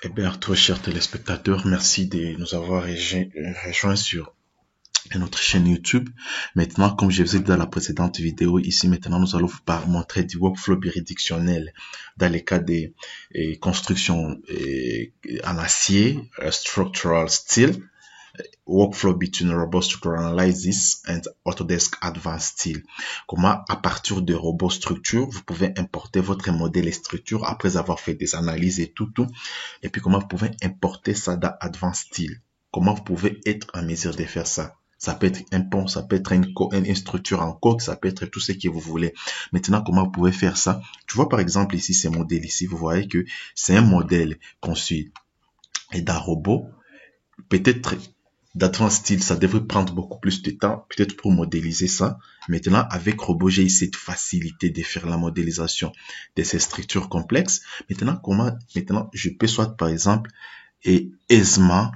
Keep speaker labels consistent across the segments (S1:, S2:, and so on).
S1: Eh bien, Arthur, chers téléspectateurs, merci de nous avoir rejoints sur notre chaîne YouTube. Maintenant, comme je vous ai dit dans la précédente vidéo, ici maintenant, nous allons vous montrer du workflow juridictionnel dans les cas des constructions en acier, structural steel, workflow between Robot Structural Analysis and Autodesk Advanced Steel. Comment, à partir de Robot Structure, vous pouvez importer votre modèle et structure après avoir fait des analyses et tout. Et puis, comment vous pouvez importer ça dans Advanced Steel. Comment vous pouvez être en mesure de faire ça. Ça peut être un pont, ça peut être une structure en coque, ça peut être tout ce que vous voulez. Maintenant, comment vous pouvez faire ça? Tu vois, par exemple, ici, ce modèle ici, vous voyez que c'est un modèle conçu d'un robot. Peut-être d'Advanced Steel, ça devrait prendre beaucoup plus de temps, peut-être pour modéliser ça. Maintenant, avec Robot, j'ai cette facilité de faire la modélisation de ces structures complexes. Maintenant, je peux soit, par exemple, aisément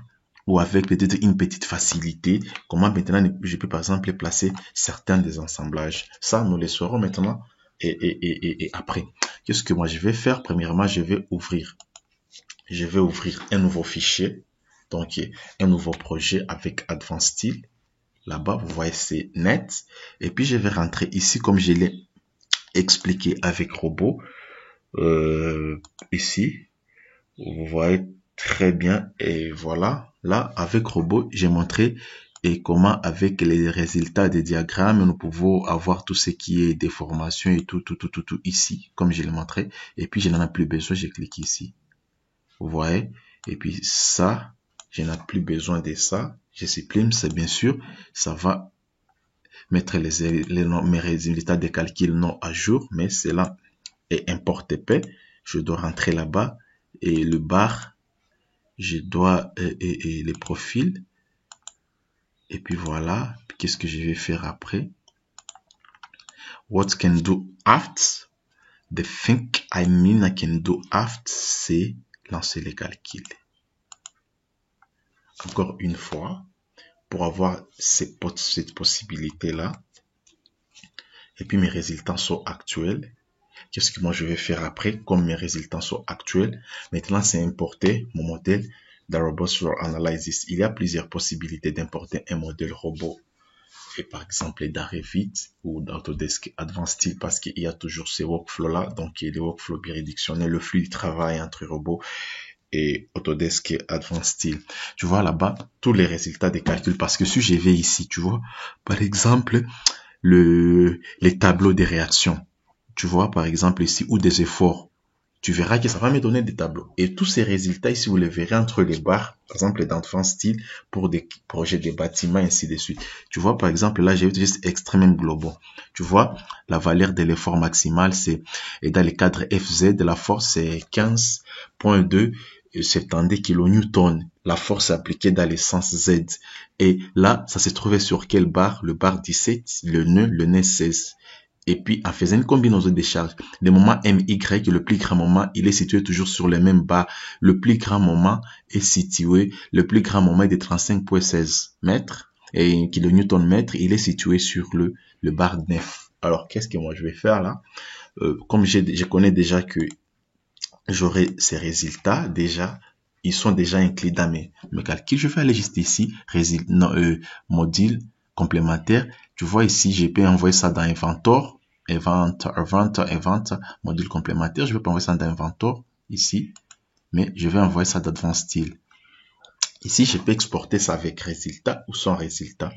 S1: ou avec peut-être une petite facilité, comment maintenant je peux, par exemple, placer certains des assemblages. Ça, nous les saurons maintenant et après. Qu'est-ce que moi je vais faire? Premièrement, je vais ouvrir un nouveau fichier. Donc, un nouveau projet avec Advanced Steel. Là-bas, vous voyez, c'est net. Et puis, je vais rentrer ici, comme je l'ai expliqué avec Robot. Ici, vous voyez très bien. Et voilà. Là, avec Robot, j'ai montré et comment, avec les résultats des diagrammes, nous pouvons avoir tout ce qui est déformation et tout ici, comme je l'ai montré. Et puis, je n'en ai plus besoin. Je clique ici. Vous voyez? Et puis, ça, je n'ai plus besoin de ça. Je supprime, c'est bien sûr. Ça va mettre mes résultats de calcul non à jour, mais cela est importé P. Je dois rentrer là-bas et le bar, je dois et les profils. Et puis voilà. Qu'est-ce que je vais faire après? What can do after? The thing I mean I can do after, c'est lancer les calculs. Encore une fois, pour avoir cette possibilité-là. Et puis mes résultats sont actuels. Qu'est-ce que moi je vais faire après? Comme mes résultats sont actuels, maintenant c'est importer mon modèle dans Robot Structural Analysis. Il y a plusieurs possibilités d'importer un modèle robot. Et par exemple dans Revit ou dans Autodesk Advanced Steel, parce qu'il y a toujours ces workflows-là. Donc il y a des workflows juridictionnels, le flux de travail entre robots et Autodesk Advanced Steel. Tu vois là-bas tous les résultats des calculs, parce que si je vais ici, tu vois, par exemple, les tableaux des réactions, tu vois, par exemple ici, ou des efforts, tu verras que ça va me donner des tableaux. Et tous ces résultats ici, vous les verrez entre les barres, par exemple, dans Advanced Steel, pour des projets de bâtiments, ainsi de suite. Tu vois, par exemple, là, j'ai utilisé Extreme Global. Tu vois, la valeur de l'effort maximal, c'est, et dans le cadre FZ, de la force, c'est 15,2 70 kN. La force appliquée dans le sens Z. Et là, ça se trouvait sur quelle barre? Le bar 17, le nœud 16. Et puis, en faisant une combinaison des charges, le moment MY, le plus grand moment, il est situé toujours sur le même bar. Le plus grand moment est situé, le plus grand moment est de 35,16 mètres. Et kN-mètre, il est situé sur le bar 9. Alors, qu'est-ce que moi je vais faire là? Comme je connais déjà que j'aurai ces résultats déjà, ils sont déjà inclus dans mes calculs. Je vais aller juste ici, module complémentaire. Tu vois ici, je peux envoyer ça dans Inventor, module complémentaire. Je vais pas envoyer ça dans Inventor ici, mais je vais envoyer ça dans Advanced Steel. Ici, je peux exporter ça avec résultat ou sans résultat.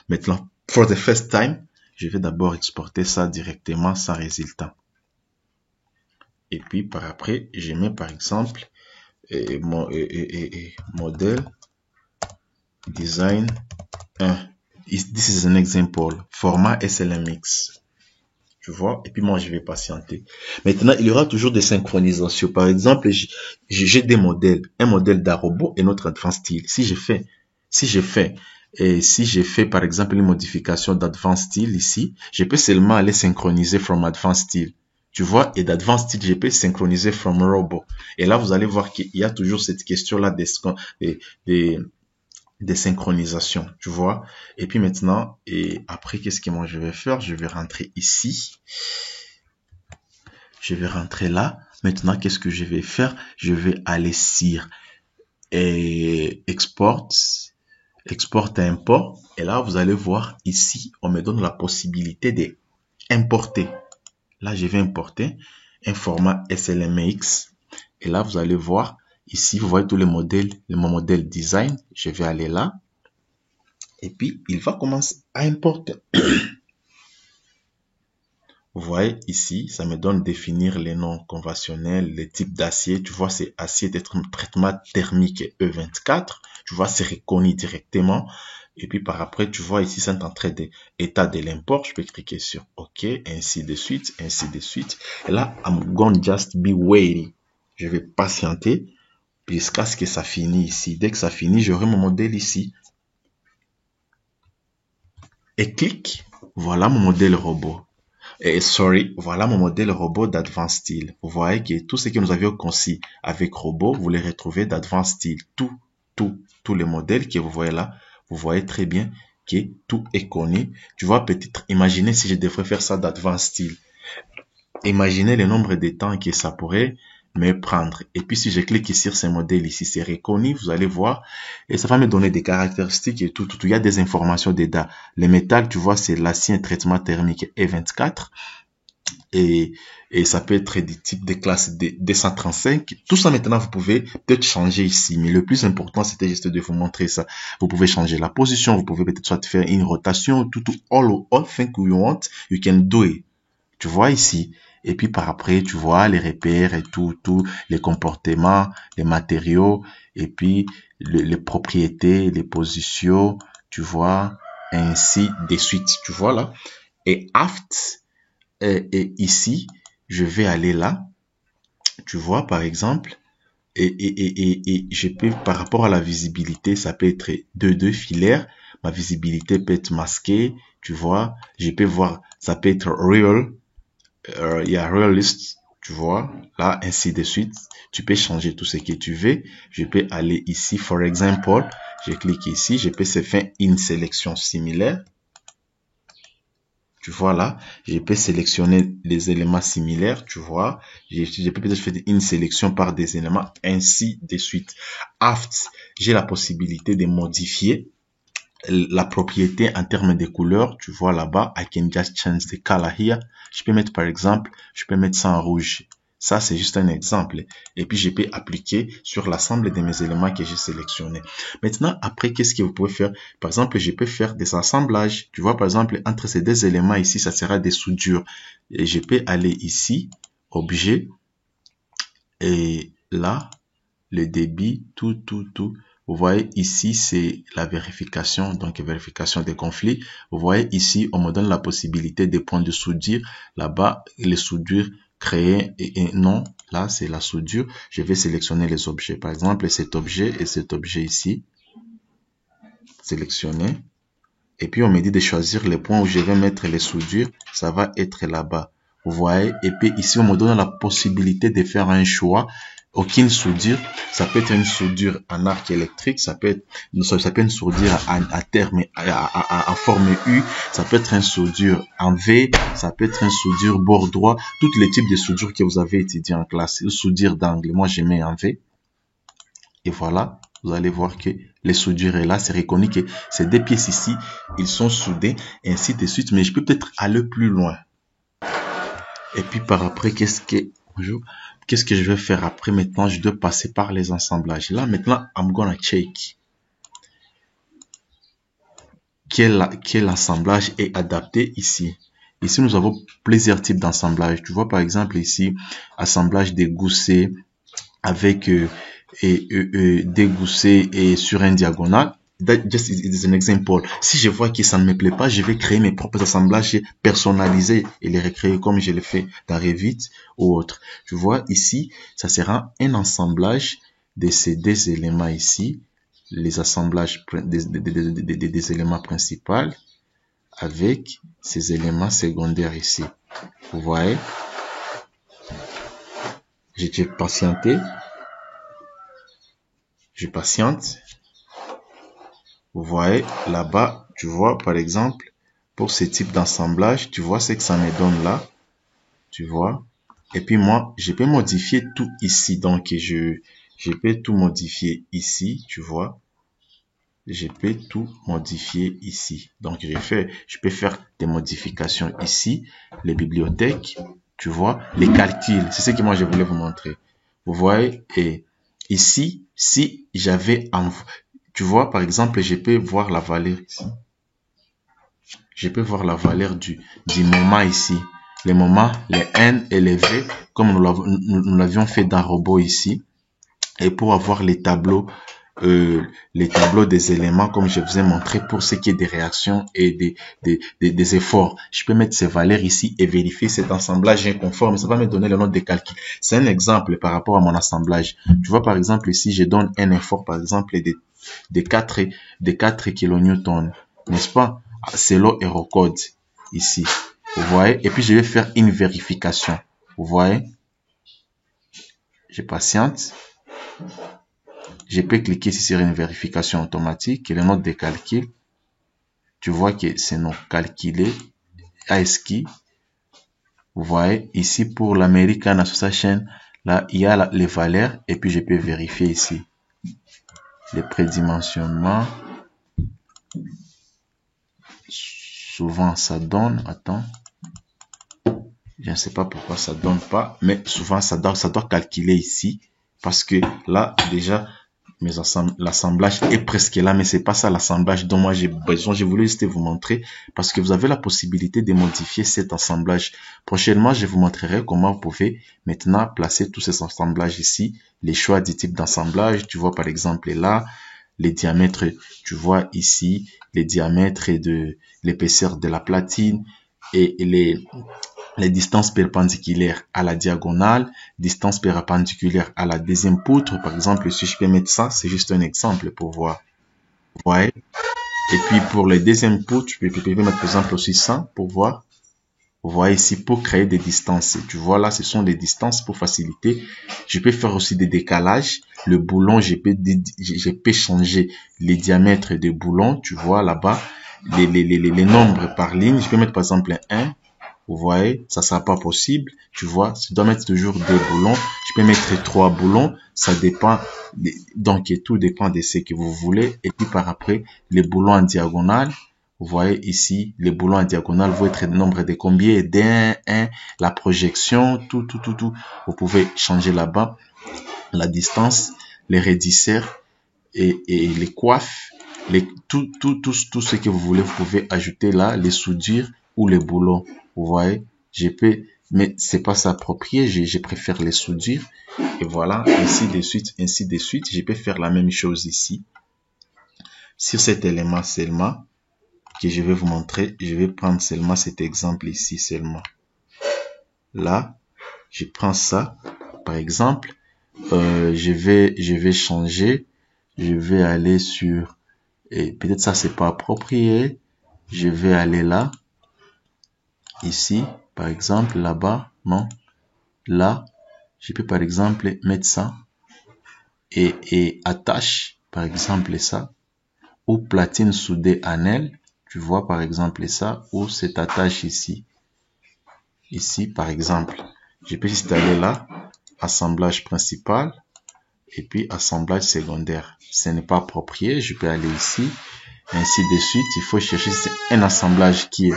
S1: Maintenant, for the first time, je vais d'abord exporter ça directement sans résultat. Et puis par après, je mets par exemple modèle design 1. This is an example. Format SLMX. Tu vois? Et puis moi, je vais patienter. Maintenant, il y aura toujours des synchronisations. Par exemple, j'ai des modèles. Un modèle d'un robot et notre Advanced Steel. Si je fais par exemple une modification d'Advanced Steel ici, je peux seulement aller synchroniser from Advanced Steel. Tu vois, et d'Advanced Steel, je peux synchroniser from Robot. Et là, vous allez voir qu'il y a toujours cette question-là des synchronisations, tu vois. Et puis maintenant, et après, qu'est-ce que moi je vais faire? Je vais rentrer ici. Je vais rentrer là. Maintenant, qu'est-ce que je vais faire? Je vais aller sur export et import. Et là, vous allez voir ici, on me donne la possibilité d'importer. Là, je vais importer un format SLMX. Et là, vous allez voir ici, vous voyez tous les modèles, mon modèle design. Je vais aller là. Et puis, il va commencer à importer. Vous voyez ici, ça me donne définir les noms conventionnels, les types d'acier. Tu vois, c'est acier de traitement thermique E24. Tu vois, c'est reconnu directement. Et puis par après, tu vois ici, c'est entrée d'état de l'import. Je peux cliquer sur OK, ainsi de suite, ainsi de suite. Et là, I'm gonna just be waiting. Je vais patienter jusqu'à ce que ça finisse ici. Dès que ça finit, j'aurai mon modèle ici. Et clique. Voilà mon modèle robot. Voilà mon modèle robot d'Advanced Steel. Vous voyez que tout ce que nous avions conçu avec robot, vous les retrouvez d'Advanced Steel. Tous les modèles que vous voyez là, vous voyez très bien que tout est connu. Tu vois, peut-être, imaginez si je devrais faire ça d'Advanced Steel. Imaginez le nombre de temps que ça pourrait me prendre. Et puis, si je clique sur ce modèle ici, c'est reconnu, vous allez voir, et ça va me donner des caractéristiques et tout. Il y a des informations dedans. Le métal, tu vois, c'est l'acier traitement thermique E24. Et ça peut être des types de classes D135. Tout ça, maintenant, vous pouvez peut-être changer ici. Mais le plus important, c'était juste de vous montrer ça. Vous pouvez changer la position. Vous pouvez peut-être soit faire une rotation. All things you want, you can do it. Tu vois ici. Et puis par après, tu vois les repères et tout, les comportements, les matériaux, et puis les propriétés, les positions, tu vois, ainsi de suite. Tu vois là. Et aft, et ici, je vais aller là. Tu vois, par exemple, et je peux, par rapport à la visibilité, ça peut être deux filaires. Ma visibilité peut être masquée. Tu vois, je peux voir, ça peut être real. Il y a realist, tu vois, là, ainsi de suite. Tu peux changer tout ce que tu veux. Je peux aller ici, for example, je clique ici, je peux faire une sélection similaire. Tu vois là, je peux sélectionner les éléments similaires, tu vois. Je peux peut-être faire une sélection par des éléments, ainsi de suite. Aft, j'ai la possibilité de modifier la propriété en termes de couleurs, tu vois là-bas, I can just change the color here. Je peux mettre par exemple, je peux mettre ça en rouge. Ça, c'est juste un exemple. Et puis, je peux appliquer sur l'ensemble de mes éléments que j'ai sélectionnés. Maintenant, après, qu'est-ce que vous pouvez faire? Par exemple, je peux faire des assemblages. Tu vois, par exemple, entre ces deux éléments ici, ça sera des soudures. Et je peux aller ici, objet, et là, le débit, tout. Vous voyez ici, c'est la vérification, donc vérification des conflits. Vous voyez ici, on me donne la possibilité des points de soudure. Là-bas, les soudures créées et non. Là, c'est la soudure. Je vais sélectionner les objets. Par exemple, cet objet et cet objet ici. Sélectionner. Et puis, on me dit de choisir les points où je vais mettre les soudures. Ça va être là-bas. Vous voyez. Et puis ici, on me donne la possibilité de faire un choix. Aucune soudure, ça peut être une soudure en arc électrique, ça peut être une soudure à terme, à forme U, ça peut être une soudure en V, ça peut être une soudure bord droit, tous les types de soudures que vous avez étudié en classe. Une soudure d'angle, moi je mets en V. Et voilà, vous allez voir que les soudures est là, c'est reconnu que ces deux pièces ici, ils sont soudés, ainsi de suite, mais je peux peut-être aller plus loin. Et puis par après, qu'est-ce que je vais faire après? Maintenant, je dois passer par les assemblages. Là, maintenant, I'm gonna check quel assemblage est adapté ici. Ici, nous avons plusieurs types d'assemblage. Tu vois, par exemple, ici, assemblage dégoussé avec dégoussé et sur un diagonale. That just is an example. Si je vois que ça ne me plaît pas, je vais créer mes propres assemblages personnalisés et les recréer comme je le fais dans Revit ou autre. Tu vois, ici, ça sera un assemblage de ces deux éléments ici, les assemblages des éléments principaux avec ces éléments secondaires ici. Vous voyez, j'ai patienté, je patiente. Vous voyez, là-bas, tu vois, par exemple, pour ce type d'assemblage, tu vois ce que ça me donne là. Tu vois, Et puis moi, je peux modifier tout ici. Donc, je peux tout modifier ici, tu vois. Je peux tout modifier ici. Donc, je peux faire des modifications ici, les bibliothèques, tu vois, les calculs. C'est ce que moi, je voulais vous montrer. Vous voyez, et ici, si j'avais, tu vois, par exemple, je peux voir la valeur ici. Je peux voir la valeur du moment ici. Les moments, les N et les V, comme nous l'avions fait dans Robot ici. Et pour avoir les tableaux des éléments, comme je vous ai montré, pour ce qui est des réactions et des efforts. Je peux mettre ces valeurs ici et vérifier cet assemblage est conforme. Ça va me donner le nom des calculs. C'est un exemple par rapport à mon assemblage. Tu vois, par exemple, ici, je donne un effort, par exemple, des 4 kilonewtons, n'est-ce pas? Selon Eurocode, ici. Vous voyez? Et puis, je vais faire une vérification. Vous voyez? Je patiente. Je peux cliquer ici sur une vérification automatique et le nom des calculs. Tu vois que c'est non calculé. ASCII. Vous voyez, ici pour l'American Association, là, il y a les valeurs et puis je peux vérifier ici. Les prédimensionnements. Souvent, ça donne, attends. Je ne sais pas pourquoi ça donne pas, mais souvent, ça doit calculer ici. Parce que là, déjà, l'assemblage est presque là, mais c'est pas ça l'assemblage dont moi j'ai besoin. Je voulais juste vous montrer parce que vous avez la possibilité de modifier cet assemblage. Prochainement, je vous montrerai comment vous pouvez maintenant placer tous ces assemblages ici. Les choix du type d'assemblage, tu vois par exemple là, les diamètres, tu vois ici, les diamètres et de l'épaisseur de la platine et les distances perpendiculaires à la diagonale, distance perpendiculaire à la deuxième poutre. Par exemple, si je peux mettre ça, c'est juste un exemple pour voir. Vous voyez? Et puis, pour les deuxième poutres, je peux mettre par exemple aussi ça pour voir. Vous voyez ici, pour créer des distances. Tu vois là, ce sont des distances pour faciliter. Je peux faire aussi des décalages. Le boulon, je peux changer les diamètres des boulons. Tu vois là-bas, les nombres par ligne. Je peux mettre par exemple un 1. Vous voyez, ça sera pas possible. Tu vois, je dois mettre toujours 2 boulons. Je peux mettre 3 boulons. Ça dépend. Donc, tout dépend de ce que vous voulez. Et puis, par après, les boulons en diagonale. Vous voyez ici, les boulons en diagonale vont être le nombre de combien? D'un, un, la projection, tout. Vous pouvez changer là-bas. La distance, les raidisseurs et les coiffes. Tout ce que vous voulez, vous pouvez ajouter là, les soudures ou les boulons. Vous voyez, mais c'est pas s'approprier, je préfère les soudures. Et voilà, ainsi de suite. Je peux faire la même chose ici. Sur cet élément seulement, que je vais vous montrer, je vais prendre seulement cet exemple ici seulement. Là, je prends ça, par exemple, je vais changer, je vais aller sur, et peut-être ça c'est pas approprié, je vais aller là, ici, par exemple, là-bas, non, là, je peux par exemple mettre ça, et attache, par exemple ça, ou platine soudée en L, tu vois par exemple ça, ou cette attache ici, par exemple, je peux juste aller là, assemblage principal, et puis assemblage secondaire. Ce n'est pas approprié, je peux aller ici, ainsi de suite. Il faut chercher un assemblage qui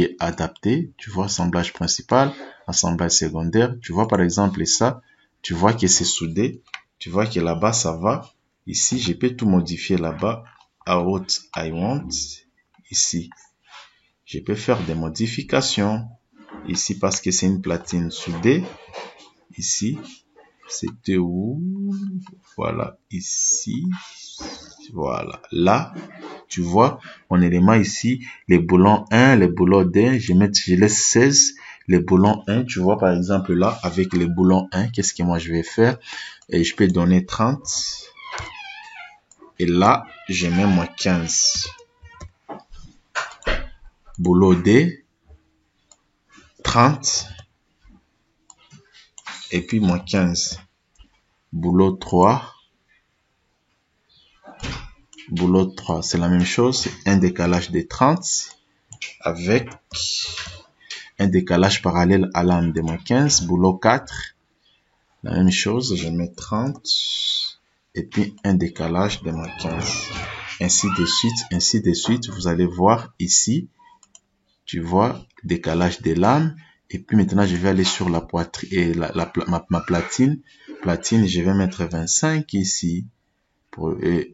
S1: est adapté. Tu vois, assemblage principal, assemblage secondaire. Tu vois par exemple ça, tu vois que c'est soudé, tu vois que là-bas ça va. Ici, je peux tout modifier là-bas. Out I want. Ici, je peux faire des modifications. Ici, parce que c'est une platine soudée. Ici, c'était où? Voilà, ici. Voilà, là, tu vois, mon élément ici, les boulons 1, les boulons 2, je laisse 16. Les boulons 1, tu vois, par exemple, là, avec les boulons 1, qu'est-ce que moi je vais faire? Et je peux donner 30. Et là, je mets moins 15. Boulot D, 30. Et puis moins 15. Boulot 3. Boulot 3, c'est la même chose. C'est un décalage de 30 avec un décalage parallèle à l'âme de moins 15, boulot 4. La même chose, je mets 30 et puis un décalage de moins 15. Ainsi de suite, vous allez voir ici, tu vois, décalage de l'âme. Et puis maintenant, je vais aller sur la poitrine et ma platine. Platine, je vais mettre 25 ici. Et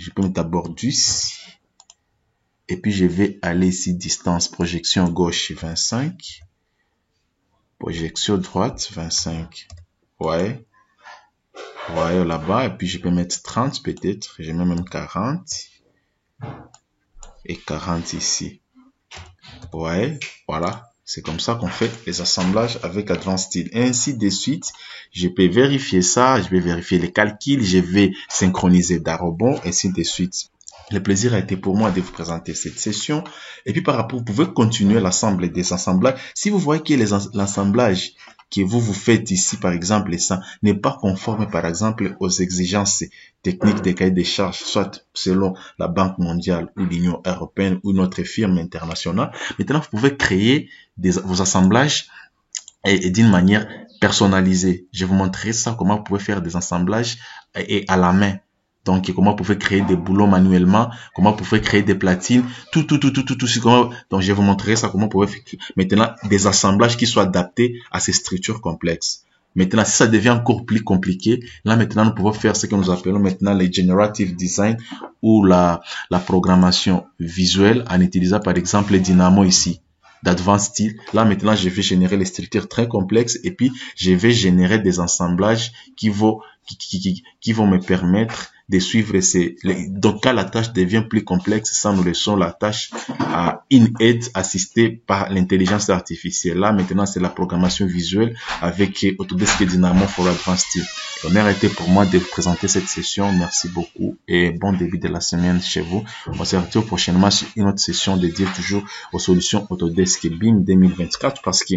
S1: je peux mettre d'abord 10. Et puis je vais aller ici, distance, projection gauche 25. Projection droite 25. Ouais. Ouais, là-bas. Et puis je peux mettre 30 peut-être. Je mets même 40. Et 40 ici. Ouais, voilà. C'est comme ça qu'on fait les assemblages avec Advanced Style. Et ainsi de suite, je peux vérifier ça, je vais vérifier les calculs, je vais synchroniser d'arrobon, ainsi de suite. Le plaisir a été pour moi de vous présenter cette session. Et puis par rapport, vous pouvez continuer l'ensemble et désassemblages. Si vous voyez que l'assemblage que vous faites ici, par exemple, ça n'est pas conforme, par exemple, aux exigences techniques des cahiers des charges, soit selon la Banque mondiale ou l'Union européenne ou notre firme internationale. Maintenant, vous pouvez créer vos assemblages et d'une manière personnalisée. Je vais vous montrer ça, comment vous pouvez faire des assemblages et à la main. Donc, comment vous pouvez créer des boulots manuellement, comment vous pouvez créer des platines, tout. Donc, je vais vous montrer ça, comment vous pouvez faire maintenant des assemblages qui soient adaptés à ces structures complexes. Maintenant, si ça devient encore plus compliqué, là, maintenant, nous pouvons faire ce que nous appelons maintenant les generative design ou la programmation visuelle en utilisant, par exemple, les dynamos ici d'Advanced Style. Là, maintenant, je vais générer les structures très complexes et puis je vais générer des assemblages qui vont me permettre de suivre donc quand la tâche devient plus complexe, ça nous laissons la tâche à une aide assistée par l'intelligence artificielle. Là, maintenant, c'est la programmation visuelle avec Autodesk Dynamo for Advanced Style. L'honneur a été pour moi de vous présenter cette session. Merci beaucoup et bon début de la semaine chez vous. On se retrouve prochainement sur une autre session dédiée toujours aux solutions Autodesk BIM 2024 parce que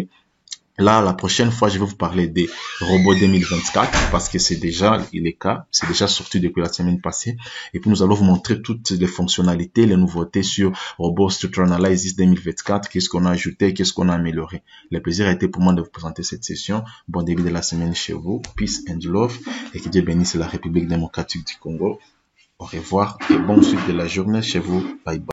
S1: là, la prochaine fois, je vais vous parler des robots 2024 parce que c'est déjà le cas, c'est déjà sorti depuis la semaine passée. Et puis, nous allons vous montrer toutes les fonctionnalités, les nouveautés sur Robot Structural Analysis 2024, qu'est-ce qu'on a ajouté, qu'est-ce qu'on a amélioré. Le plaisir a été pour moi de vous présenter cette session. Bon début de la semaine chez vous. Peace and love. Et que Dieu bénisse la République démocratique du Congo. Au revoir et bonne suite de la journée chez vous. Bye bye.